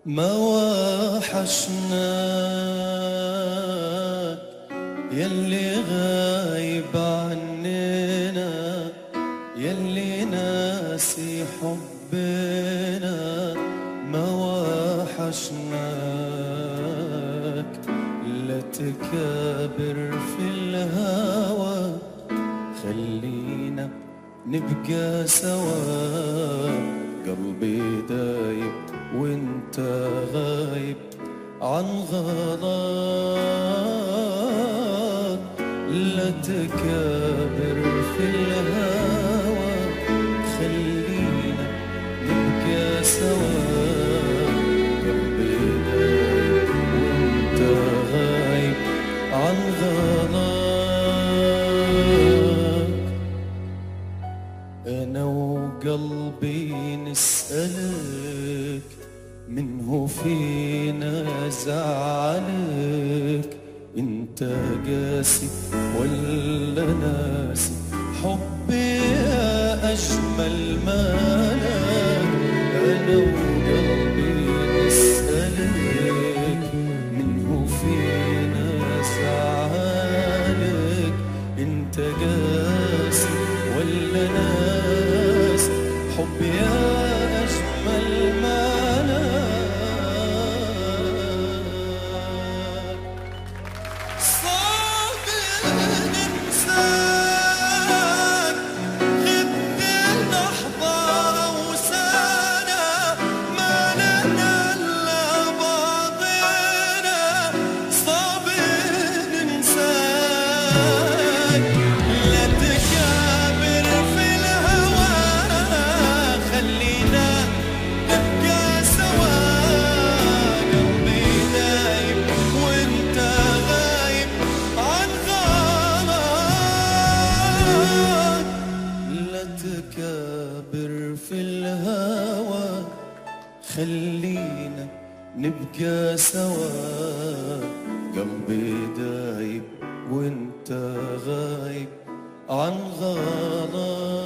ما وحشناك يلي غايب عننا، يلي ناسي حبنا. ما وحشناك لا تكابر في الهوى، خلينا نبقى سوا. قلبي دايب وانت غايب عن غلاك، لا تكابر في الهوى، خلينا نبقى سوا. قلبي دايب وانت غايب عن غلاك. أنا وقلبي نسألك، من هو فينا زعلك؟ انت قاسي ولا ناسي حبي يا أجمل مالك؟ أنا وقلبي نسألك، من هو فينا زعلك؟ انت قاسي ولا ناسي حبي يا أجمل مالك؟ صعب ننساك، غبت لحظة أو سنة، ما لنا إلا بعضنا. صعب ننساك، لا تكابر في الهوى، خلينا نبقى سوا. قلبي دايب وانت غايب عن غلاك، لا تكابر في الهوى، خلينا نبقى سوا. قلبي دايب وانت غايب عن غلاك.